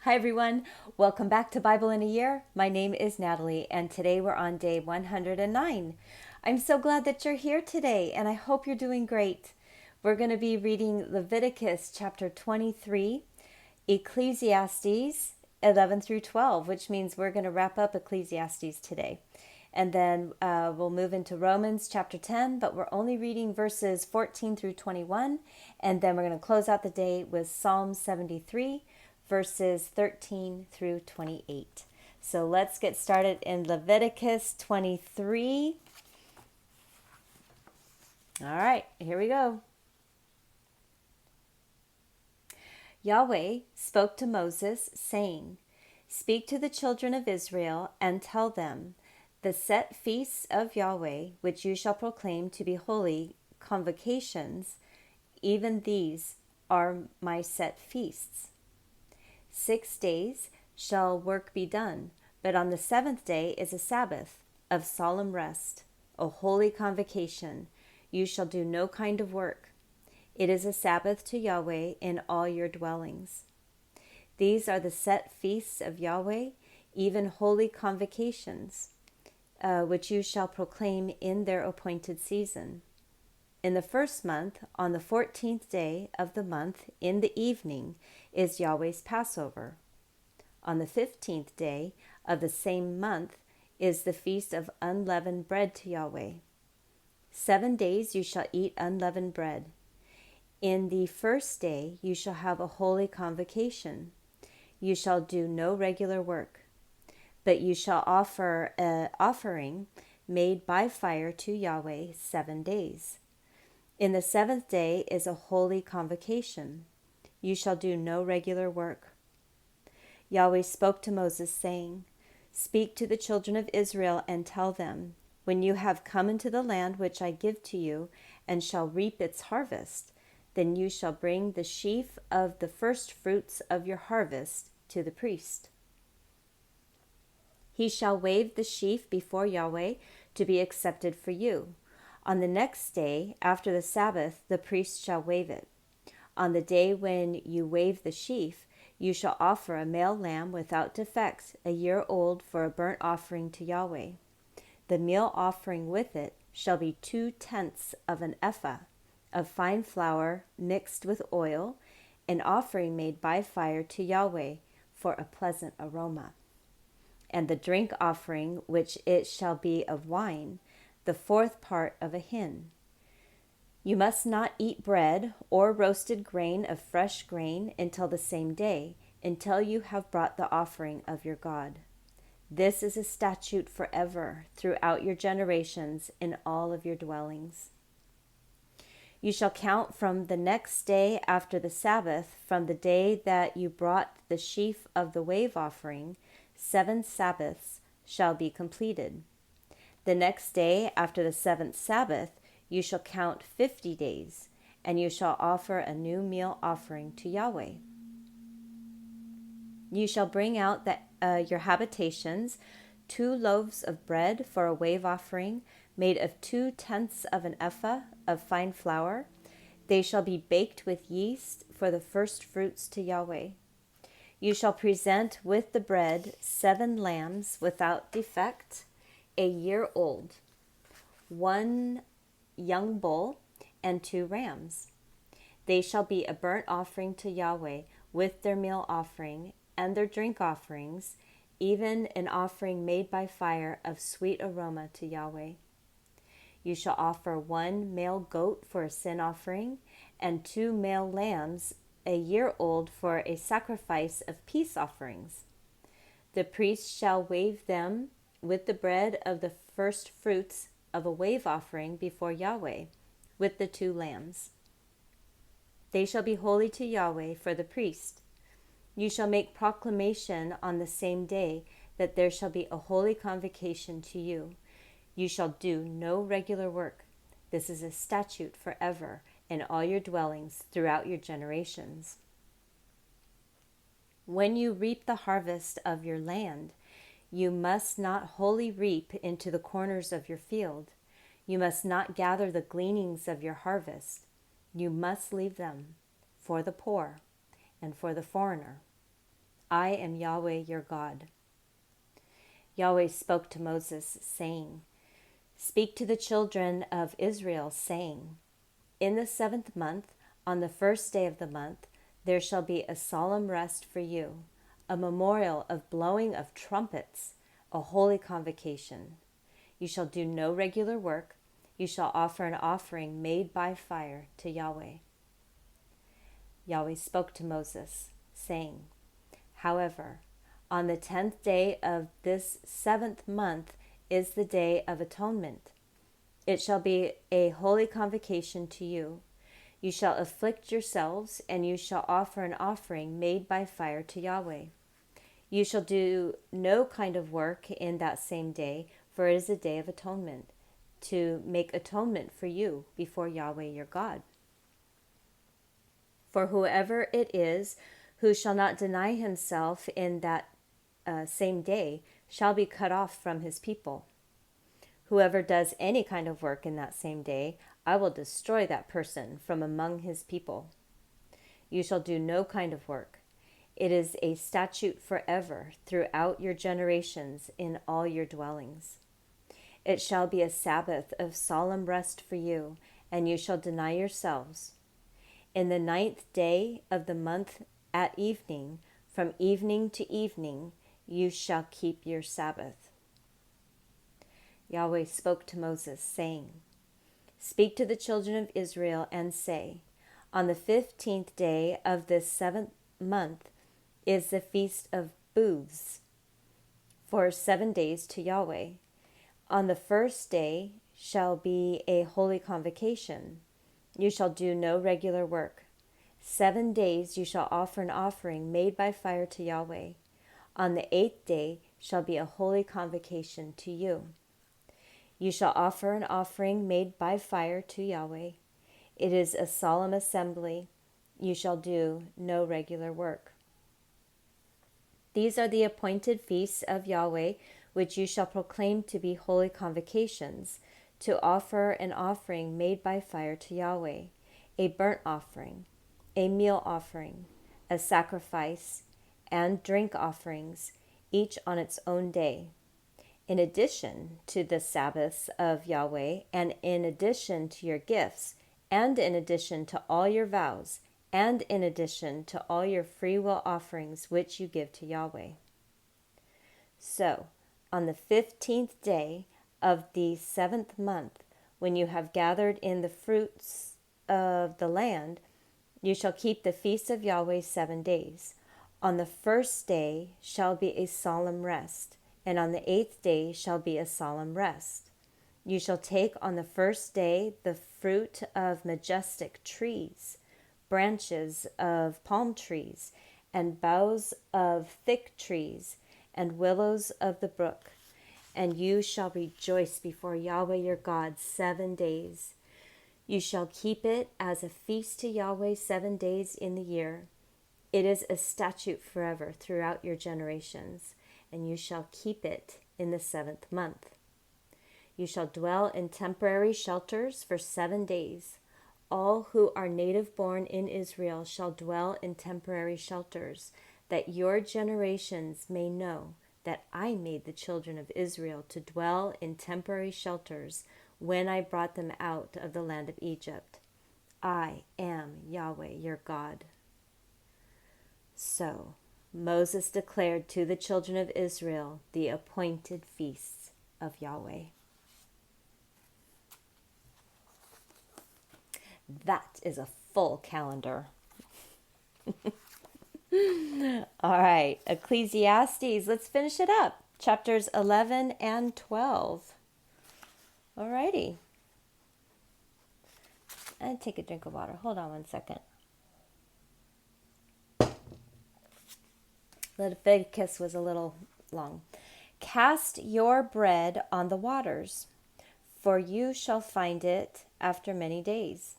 Hi everyone, welcome back to Bible in a Year. My name is Natalie and today we're on day 109. I'm so glad that you're here today and I hope you're doing great. We're going to be reading Leviticus chapter 23, Ecclesiastes 11-12, which means we're going to wrap up Ecclesiastes today. And then we'll move into Romans chapter 10, but we're only reading verses 14 through 21. And then we're going to close out the day with Psalm 73, verses 13 through 28. So let's get started in Leviticus 23. All right, here we go. Yahweh spoke to Moses, saying, "Speak to the children of Israel and tell them, the set feasts of Yahweh, which you shall proclaim to be holy convocations, even these are my set feasts. 6 days shall work be done, but on the seventh day is a Sabbath of solemn rest, a holy convocation. You shall do no kind of work. It is a Sabbath to Yahweh in all your dwellings. These are the set feasts of Yahweh, even holy convocations, which you shall proclaim in their appointed season. In the first month, on the 14th day of the month, in the evening, is Yahweh's Passover. On the 15th day of the same month is the feast of unleavened bread to Yahweh. 7 days you shall eat unleavened bread. In the first day you shall have a holy convocation. You shall do no regular work, but you shall offer an offering made by fire to Yahweh 7 days. In the seventh day is a holy convocation. You shall do no regular work." Yahweh spoke to Moses, saying, "Speak to the children of Israel and tell them, when you have come into the land which I give to you, and shall reap its harvest, then you shall bring the sheaf of the first fruits of your harvest to the priest. He shall wave the sheaf before Yahweh to be accepted for you. On the next day, after the Sabbath, the priest shall wave it. On the day when you wave the sheaf, you shall offer a male lamb without defect, a year old, for a burnt offering to Yahweh. The meal offering with it shall be 2/10 of an ephah of fine flour mixed with oil, an offering made by fire to Yahweh for a pleasant aroma. And the drink offering, which it shall be of wine, the 4th part of a hin. You must not eat bread or roasted grain of fresh grain until the same day, until you have brought the offering of your God. This is a statute forever throughout your generations in all of your dwellings. You shall count from the next day after the Sabbath, from the day that you brought the sheaf of the wave offering. 7 Sabbaths shall be completed. The next day after the 7th Sabbath, you shall count 50 days, and you shall offer a new meal offering to Yahweh. You shall bring out your habitations 2 loaves of bread for a wave offering, made of 2/10 of an ephah of fine flour. They shall be baked with yeast for the first fruits to Yahweh. You shall present with the bread 7 lambs without defect, a year old, 1 young bull, and 2 rams. They shall be a burnt offering to Yahweh with their meal offering and their drink offerings, even an offering made by fire of sweet aroma to Yahweh. You shall offer 1 male goat for a sin offering, and 2 male lambs a year old for a sacrifice of peace offerings. The priest shall wave them with the bread of the first fruits of a wave offering before Yahweh, with the 2 lambs. They shall be holy to Yahweh for the priest. You shall make proclamation on the same day that there shall be a holy convocation to you. You shall do no regular work. This is a statute forever in all your dwellings throughout your generations. When you reap the harvest of your land, you must not wholly reap into the corners of your field. You must not gather the gleanings of your harvest. You must leave them for the poor and for the foreigner. I am Yahweh your God. Yahweh spoke to Moses, saying, Speak to the children of Israel, saying, In the 7th month, on the 1st day of the month, there shall be a solemn rest for you, a memorial of blowing of trumpets, a holy convocation. You shall do no regular work. You shall offer an offering made by fire to Yahweh. Yahweh spoke to Moses, saying, However, on the 10th day of this 7th month is the Day of Atonement. It shall be a holy convocation to you. You shall afflict yourselves, and you shall offer an offering made by fire to Yahweh. You shall do no kind of work in that same day, for it is a day of atonement, to make atonement for you before Yahweh your God. For whoever it is who shall not deny himself in that same day shall be cut off from his people. Whoever does any kind of work in that same day, I will destroy that person from among his people. You shall do no kind of work. It is a statute forever throughout your generations in all your dwellings. It shall be a Sabbath of solemn rest for you, and you shall deny yourselves. In the 9th day of the month at evening, from evening to evening, you shall keep your Sabbath. Yahweh spoke to Moses, saying, Speak to the children of Israel and say, On the 15th day of this 7th month is the Feast of Booths, for 7 days to Yahweh. On the 1st day shall be a holy convocation. You shall do no regular work. 7 days you shall offer an offering made by fire to Yahweh. On the 8th day shall be a holy convocation to you. You shall offer an offering made by fire to Yahweh. It is a solemn assembly. You shall do no regular work. These are the appointed feasts of Yahweh, which you shall proclaim to be holy convocations, to offer an offering made by fire to Yahweh, a burnt offering, a meal offering, a sacrifice, and drink offerings, each on its own day. In addition to the Sabbaths of Yahweh, and in addition to your gifts, and in addition to all your vows, and in addition to all your freewill offerings which you give to Yahweh. So, on the 15th day of the 7th month, when you have gathered in the fruits of the land, you shall keep the feast of Yahweh 7 days. On the 1st day shall be a solemn rest, and on the 8th day shall be a solemn rest. You shall take on the 1st day the fruit of majestic trees, branches of palm trees, and boughs of thick trees, and willows of the brook. And you shall rejoice before Yahweh your God 7 days. You shall keep it as a feast to Yahweh 7 days in the year. It is a statute forever throughout your generations, and you shall keep it in the 7th month. You shall dwell in temporary shelters for 7 days. All who are native born in Israel shall dwell in temporary shelters, that your generations may know that I made the children of Israel to dwell in temporary shelters when I brought them out of the land of Egypt. I am Yahweh your God. So Moses declared to the children of Israel the appointed feasts of Yahweh. That is a full calendar. All right, Ecclesiastes, let's finish it up. Chapters 11 and 12. All righty. And take a drink of water. Hold on one second. Leviticus was a little long. Cast your bread on the waters, for you shall find it after many days.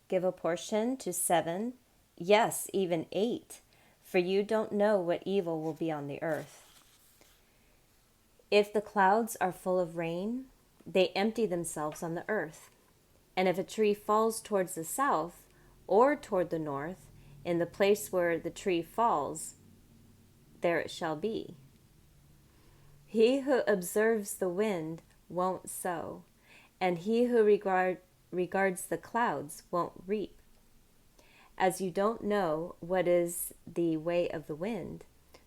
Give a portion to 7, yes, even 8, for you don't know what evil will be on the earth. If the clouds are full of rain, they empty themselves on the earth. And if a tree falls towards the south or toward the north, in the place where the tree falls, there it shall be. He who observes the wind won't sow, and he who regards the clouds won't reap. As you don't know what is the way of the wind,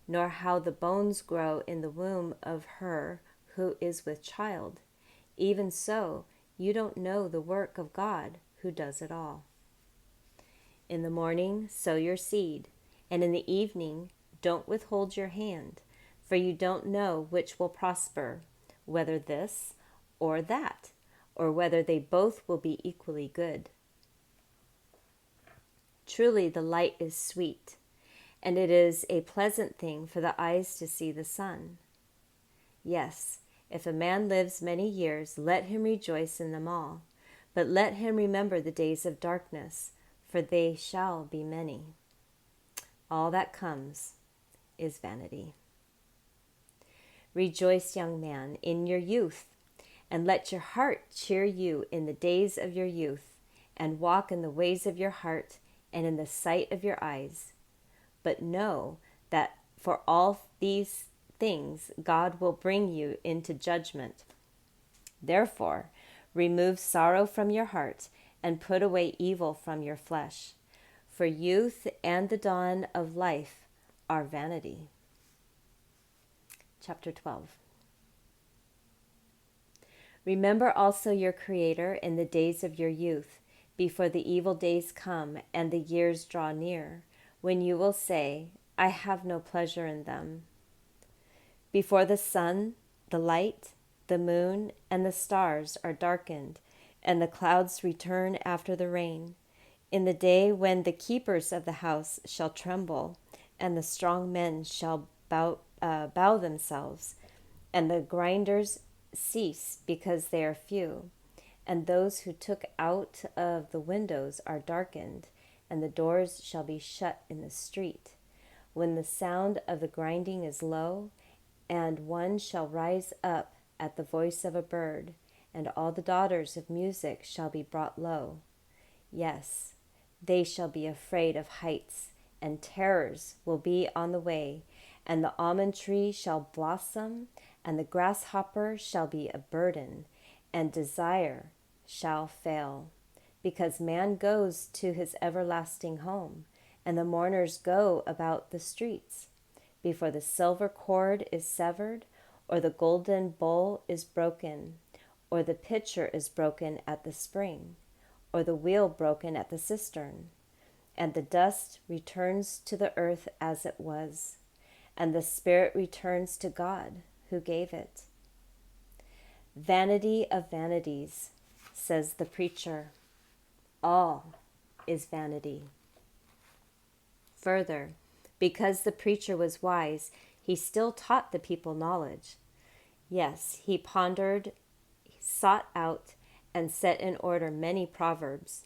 nor how the bones grow in the womb of her who is with child, even so you don't know the work of God who does it all. In the morning sow your seed, and in the evening don't withhold your hand, for you don't know which will prosper, whether this or that, or whether they both will be equally good. Truly the light is sweet, and it is a pleasant thing for the eyes to see the sun. Yes, if a man lives many years, let him rejoice in them all, but let him remember the days of darkness, for they shall be many. All that comes is vanity. Rejoice, young man, in your youth, and let your heart cheer you in the days of your youth, and walk in the ways of your heart and in the sight of your eyes. But know that for all these things God will bring you into judgment. Therefore, remove sorrow from your heart and put away evil from your flesh. For youth and the dawn of life are vanity. Chapter 12. Remember also your Creator in the days of your youth, before the evil days come and the years draw near, when you will say, I have no pleasure in them. Before the sun, the light, the moon, and the stars are darkened, and the clouds return after the rain, in the day when the keepers of the house shall tremble, and the strong men shall bow themselves, and the grinders cease because they are few, and those who took out of the windows are darkened, and the doors shall be shut in the street, when the sound of the grinding is low, and one shall rise up at the voice of a bird, and all the daughters of music shall be brought low. Yes, they shall be afraid of heights, and terrors will be on the way, and the almond tree shall blossom, and the grasshopper shall be a burden, and desire shall fail, because man goes to his everlasting home, and the mourners go about the streets. Before the silver cord is severed, or the golden bowl is broken, or the pitcher is broken at the spring, or the wheel broken at the cistern, and the dust returns to the earth as it was, and the spirit returns to God who gave it. Vanity of vanities, says the preacher. All is vanity. Further, because the preacher was wise, he still taught the people knowledge. Yes, he pondered, sought out, and set in order many proverbs.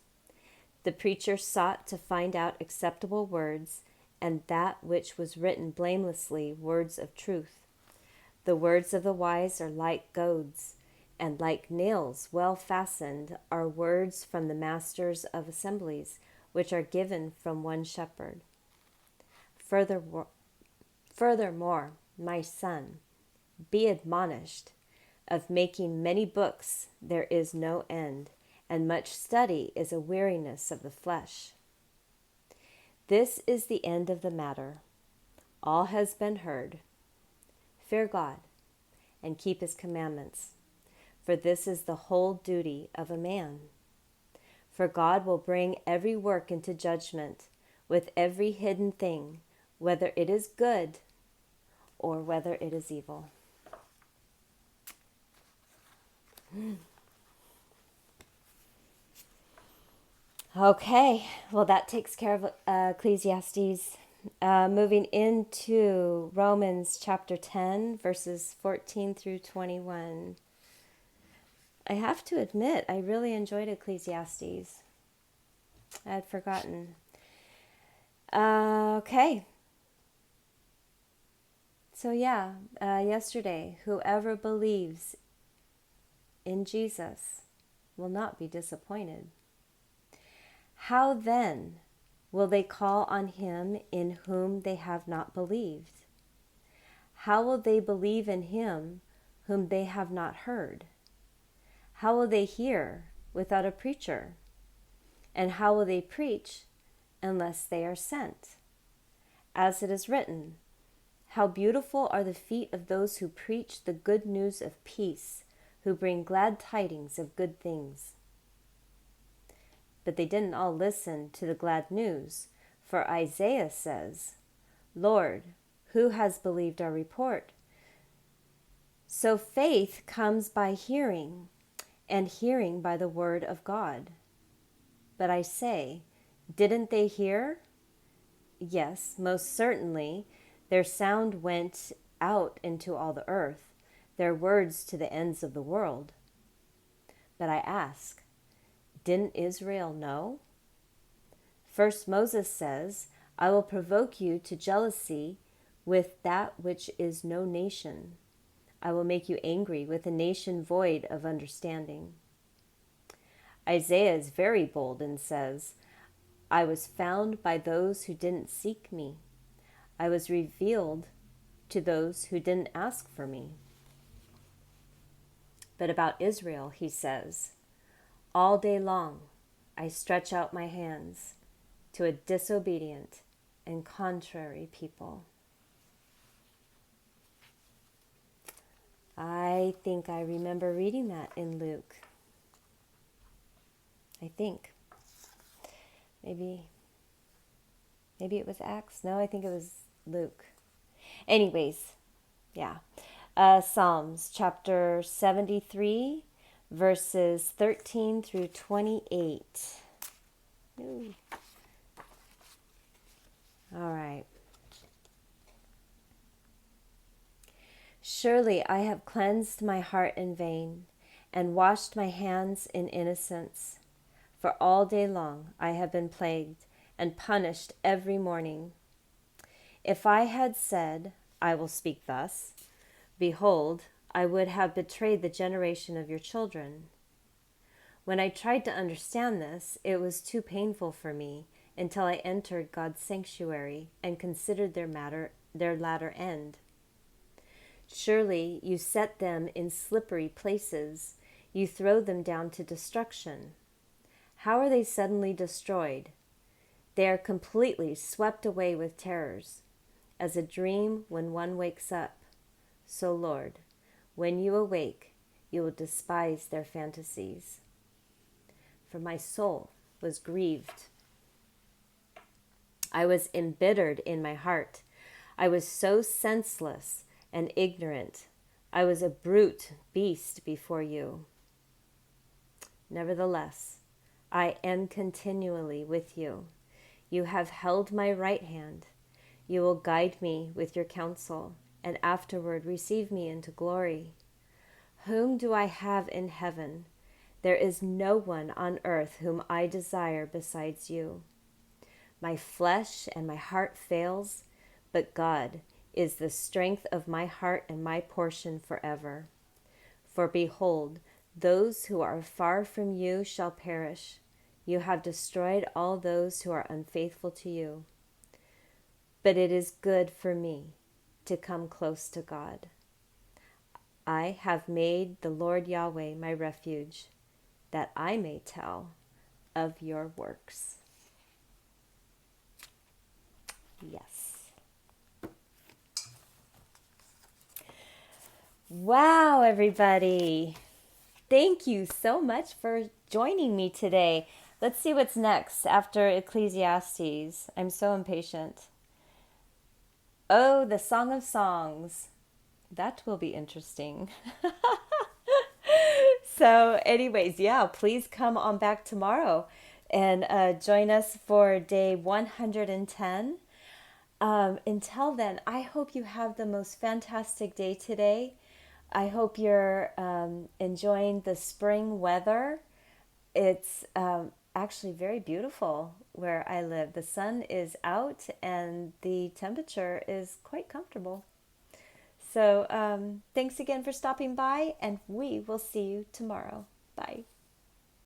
The preacher sought to find out acceptable words, and that which was written blamelessly, words of truth. The words of the wise are like goads, and like nails well fastened are words from the masters of assemblies, which are given from one shepherd. Furthermore, my son, be admonished. Of making many books there is no end, and much study is a weariness of the flesh. This is the end of the matter. All has been heard. Fear God, and keep his commandments, for this is the whole duty of a man. For God will bring every work into judgment with every hidden thing, whether it is good or whether it is evil. Okay, well, that takes care of Ecclesiastes. Moving into Romans chapter 10, verses 14 through 21. I have to admit, I really enjoyed Ecclesiastes. I had forgotten. Okay. So yesterday, whoever believes in Jesus will not be disappointed. How then will they call on him in whom they have not believed? How will they believe in him whom they have not heard? How will they hear without a preacher? And how will they preach unless they are sent? As it is written, how beautiful are the feet of those who preach the good news of peace, who bring glad tidings of good things. But they didn't all listen to the glad news, for Isaiah says, Lord, who has believed our report? So faith comes by hearing, and hearing by the word of God. But I say, didn't they hear? Yes, most certainly. Their sound went out into all the earth, their words to the ends of the world. But I ask, didn't Israel know? First Moses says, I will provoke you to jealousy with that which is no nation. I will make you angry with a nation void of understanding. Isaiah is very bold and says, I was found by those who didn't seek me. I was revealed to those who didn't ask for me. But about Israel, he says, all day long I stretch out my hands to a disobedient and contrary people. I think I remember reading that in Luke. I think. Maybe it was Acts. No, I think it was Luke. Anyways, yeah. Psalms chapter 73, verses 13 through 28. Ooh. All right. Surely I have cleansed my heart in vain and washed my hands in innocence. For all day long I have been plagued and punished every morning. If I had said, I will speak thus, behold, I would have betrayed the generation of your children. When I tried to understand this, it was too painful for me until I entered God's sanctuary and considered their latter end. Surely you set them in slippery places. You throw them down to destruction. How are they suddenly destroyed? They are completely swept away with terrors, as a dream when one wakes up. So, Lord, when you awake, you will despise their fantasies. For my soul was grieved. I was embittered in my heart. I was so senseless and ignorant. I was a brute beast before you. Nevertheless, I am continually with you. You have held my right hand. You will guide me with your counsel, and afterward receive me into glory. Whom do I have in heaven? There is no one on earth whom I desire besides you. My flesh and my heart fails, but God is the strength of my heart and my portion forever. For behold, those who are far from you shall perish. You have destroyed all those who are unfaithful to you. But it is good for me to come close to God. I have made the Lord Yahweh my refuge, that I may tell of your works. Yes. Wow, everybody. Thank you so much for joining me today. Let's see what's next after Ecclesiastes. I'm so impatient. Oh, the Song of Songs. That will be interesting. So anyways, yeah, please come on back tomorrow and join us for day 110. Until then, I hope you have the most fantastic day today. I hope you're enjoying the spring weather. It's actually very beautiful where I live. The sun is out and the temperature is quite comfortable. So thanks again for stopping by, and we will see you tomorrow. Bye.